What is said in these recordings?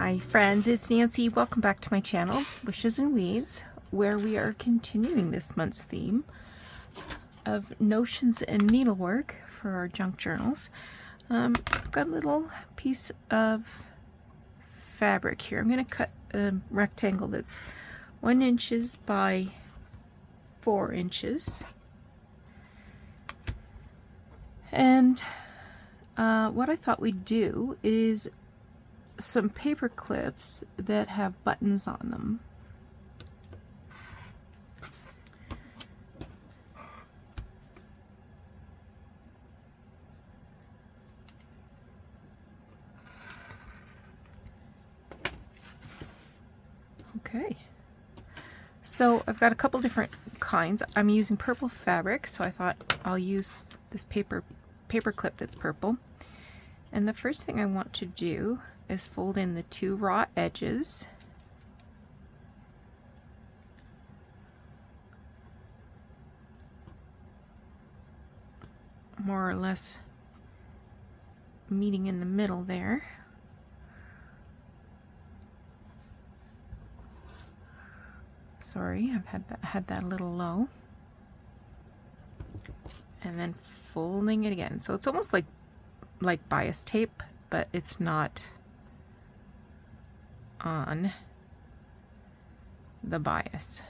Hi friends, it's Nancy. Welcome back to my channel, Wishes and Weeds, where we are continuing this month's theme of notions and needlework for our junk journals. I've got a little piece of fabric here. I'm going to cut a rectangle that's 1 inch by 4 inches. And what I thought we'd do is some paper clips that have buttons on them. Okay, so I've got a couple different kinds. I'm using purple fabric, so I thought I'll use this paper clip that's purple. And the first thing I want to do is fold in the 2 raw edges. More or less meeting in the middle there. Sorry, I've had that a little low. And then folding it again. So it's almost like bias tape, but it's not on the bias.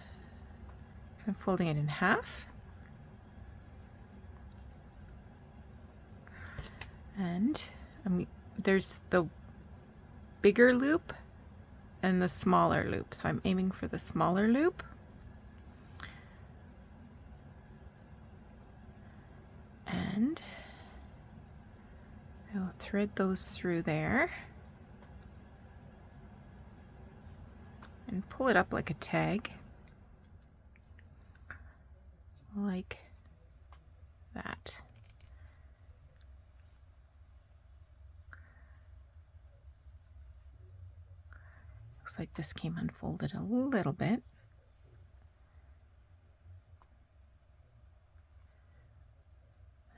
So I'm folding it in half. And there's the bigger loop and the smaller loop. So I'm aiming for the smaller loop. And I'll thread those through there and pull it up like a tag, like that. Looks like this came unfolded a little bit.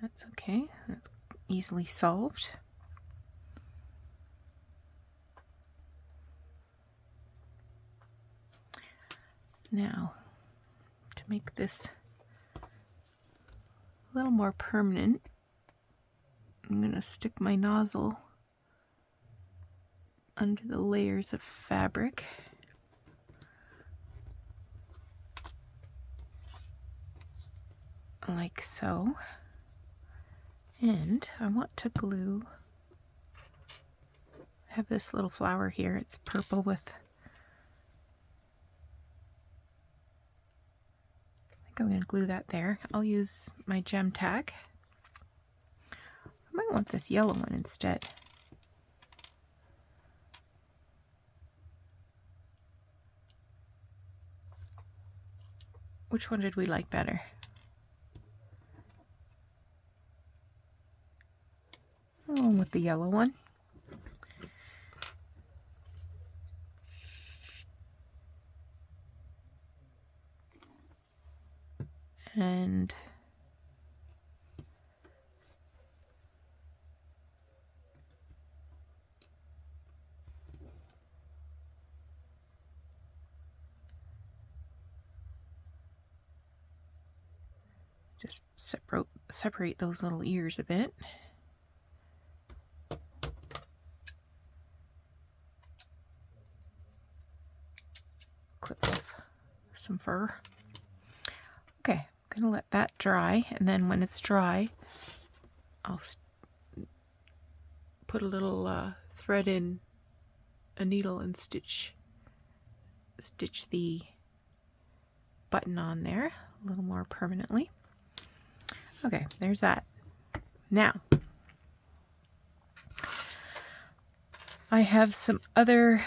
That's okay, that's easily solved. Now, to make this a little more permanent, I'm going to stick my nozzle under the layers of fabric. Like so. And I want to glue, I have this little flower here, it's purple with, I think I'm going to glue that there. I'll use my gem tag. I might want this yellow one instead. Which one did we like better? Oh, with the yellow one. And just separate those little ears a bit. Clip off some fur. Okay, I'm gonna let that dry, and then when it's dry, I'll put a little thread in a needle and stitch the button on there a little more permanently. Okay, there's that. Now, I have some other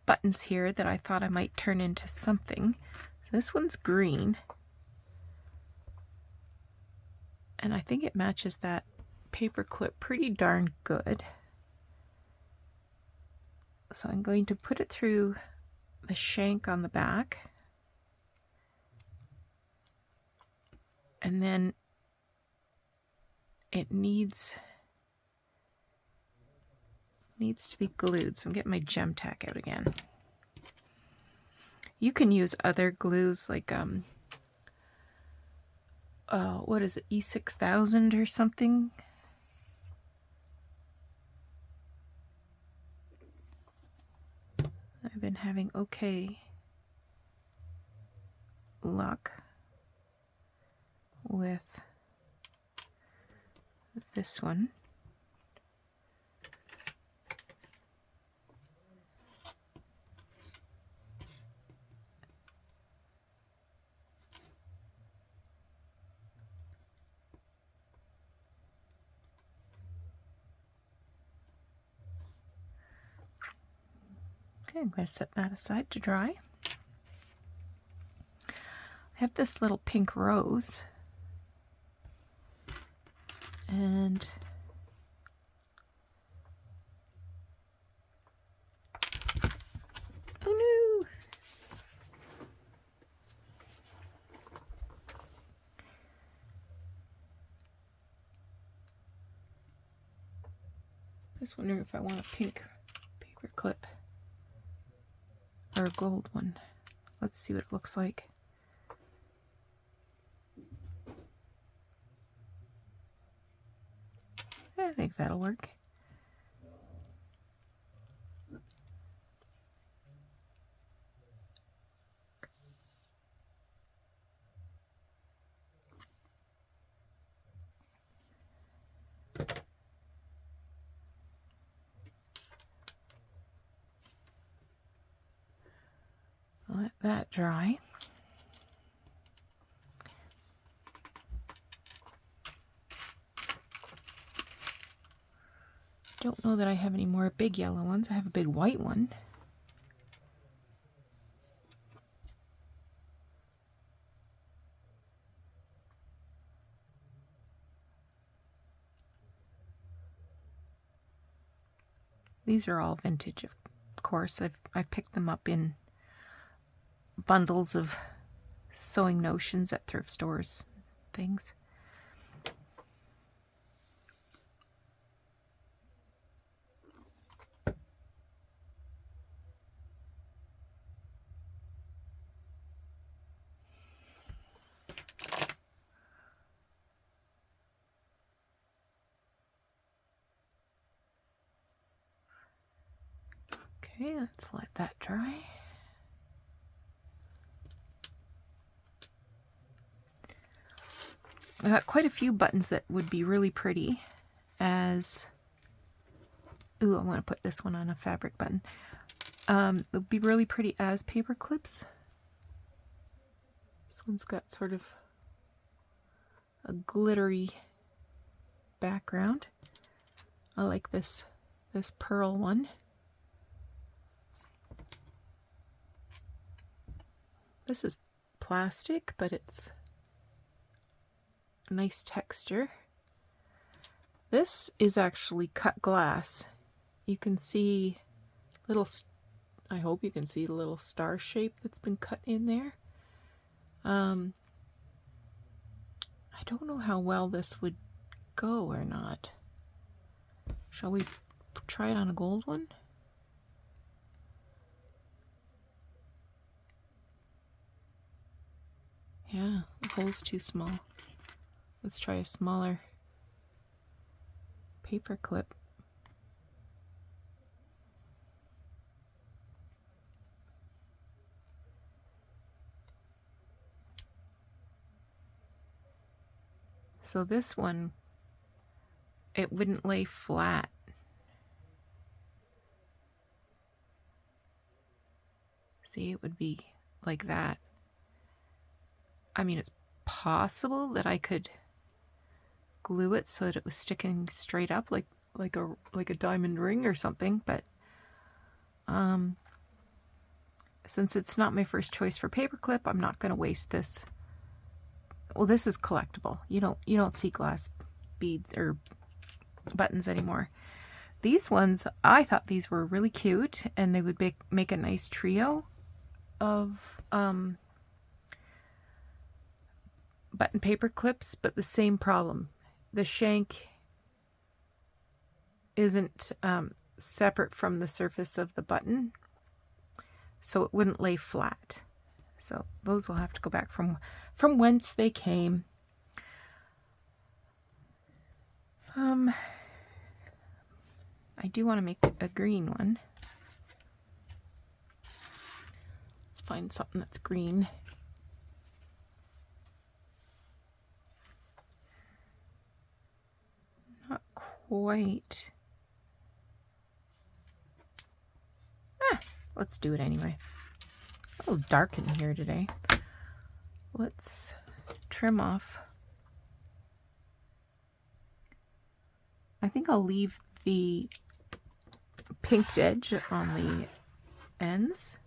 buttons here that I thought I might turn into something. So this one's green, and I think it matches that paper clip pretty darn good. So I'm going to put it through the shank on the back, and then it needs needs to be glued, so I'm getting my gem tack out again. You can use other glues like what is it, E6000 or something. I've been having okay luck with this one. Okay, I'm going to set that aside to dry. I have this little pink rose, and oh no! Just wondering if I want a pink paper clip or a gold one. Let's see what it looks like. I think that'll work. Let that dry. Don't know that I have any more big yellow ones. I have a big white one. These are all vintage, of course. I've picked them up in bundles of sewing notions at thrift stores, things. Okay, let's let that dry. I got quite a few buttons that would be really pretty as... Ooh, I want to put this one on a fabric button. It would be really pretty as paper clips. This one's got sort of a glittery background. I like this pearl one. This is plastic, but it's a nice texture. This is actually cut glass. You can see little, I hope you can see the little star shape that's been cut in there. I don't know how well this would go or not. Shall we try it on a gold one? Yeah, the hole's too small. Let's try a smaller paper clip. So this one, it wouldn't lay flat. See, it would be like that. I mean, it's possible that I could glue it so that it was sticking straight up like a diamond ring or something, but since it's not my first choice for paperclip, I'm not going to waste this. Well, this is collectible. You don't see glass beads or buttons anymore. These ones, I thought these were really cute, and they would make a nice trio of button paper clips, but the same problem. The shank isn't separate from the surface of the button, so it wouldn't lay flat. So those will have to go back from whence they came. I do want to make a green one. Let's find something that's green. Not quite. Let's do it anyway. A little dark in here today. Let's trim off. I think I'll leave the pinked edge on the ends,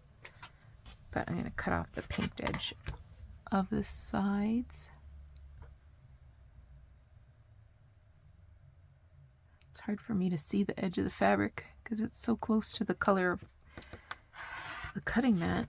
but I'm going to cut off the pinked edge of the sides. It's hard for me to see the edge of the fabric because it's so close to the color of the cutting mat.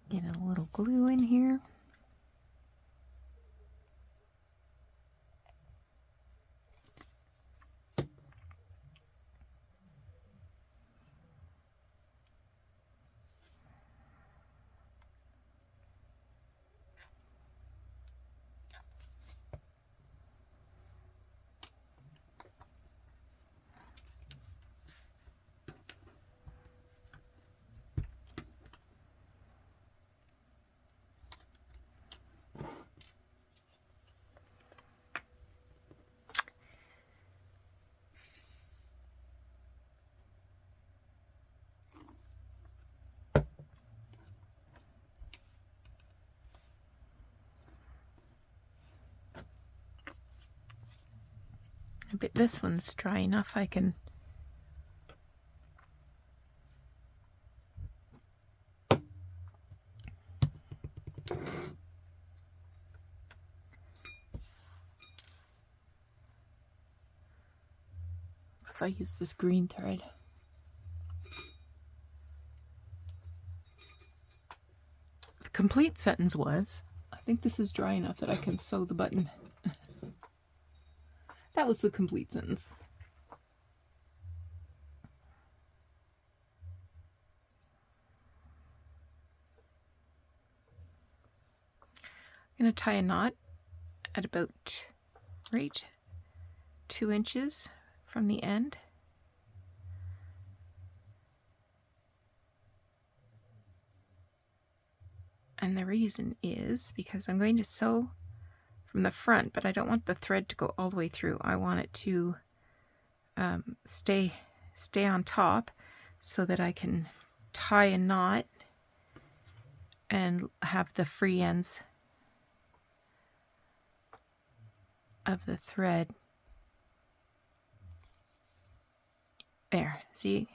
Get a little glue in here. I bet this one's dry enough I can if I use this green thread. The complete sentence was, I think this is dry enough that I can sew the button. That was the complete sentence. I'm going to tie a knot at about right 2 inches from the end. And the reason is because I'm going to sew from the front, but I don't want the thread to go all the way through. I want it to stay on top so that I can tie a knot and have the free ends of the thread. There, see?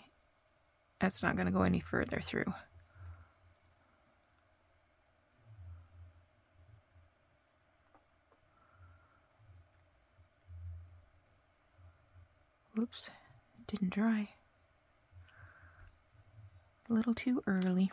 That's not going to go any further through. Whoops, didn't dry. A little too early.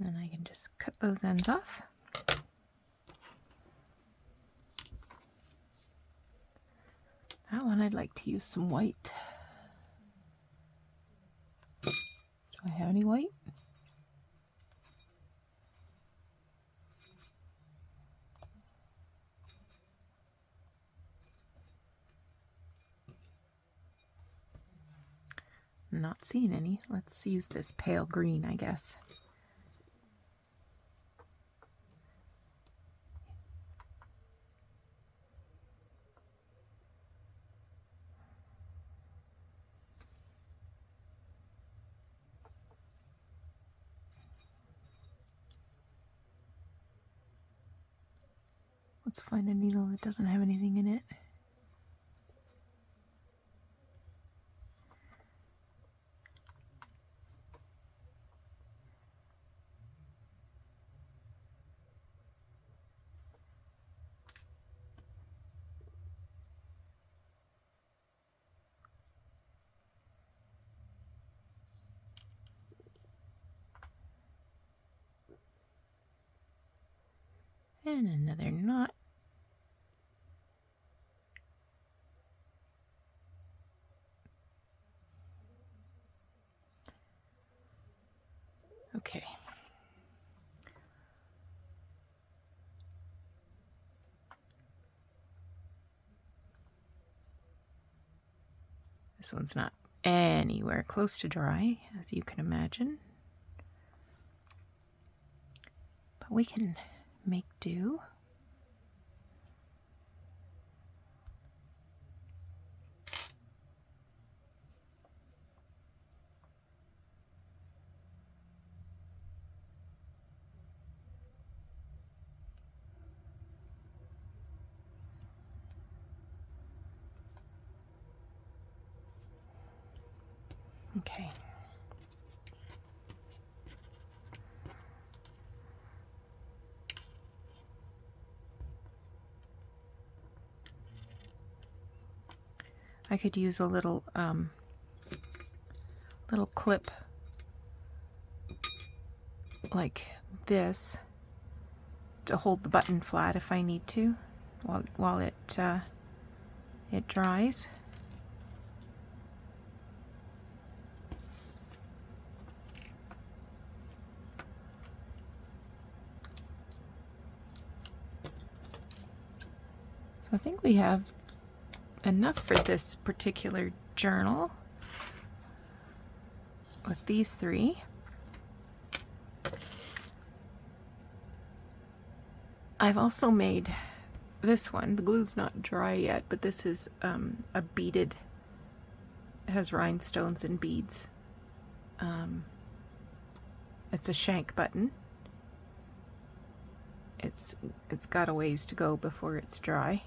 And I can just cut those ends off. That one I'd like to use some white. Do I have any white? Not seeing any. Let's use this pale green, I guess. Let's find a needle that doesn't have anything in it. And another knot. Okay. This one's not anywhere close to dry, as you can imagine. But we can make do. Okay. I could use a little clip like this to hold the button flat if I need to while it dries. So I think we have enough for this particular journal with these three. I've also made this one. The glue's not dry yet, but this is a beaded, it has rhinestones and beads. It's a shank button. It's got a ways to go before it's dry.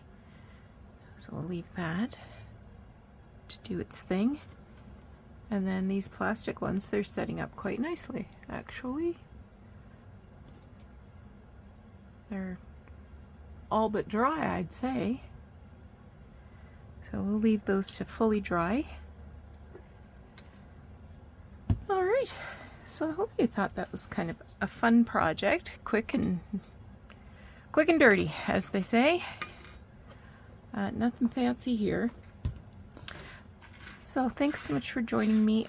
So we'll leave that to do its thing. And then these plastic ones, they're setting up quite nicely, actually. They're all but dry, I'd say. So we'll leave those to fully dry. All right, so I hope you thought that was kind of a fun project, quick and dirty, as they say. Nothing fancy here. So thanks so much for joining me.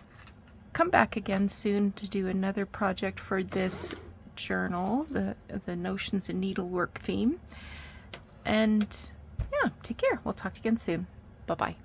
Come back again soon to do another project for this journal, the Notions and Needlework theme. And yeah, take care. We'll talk to you again soon. Bye-bye.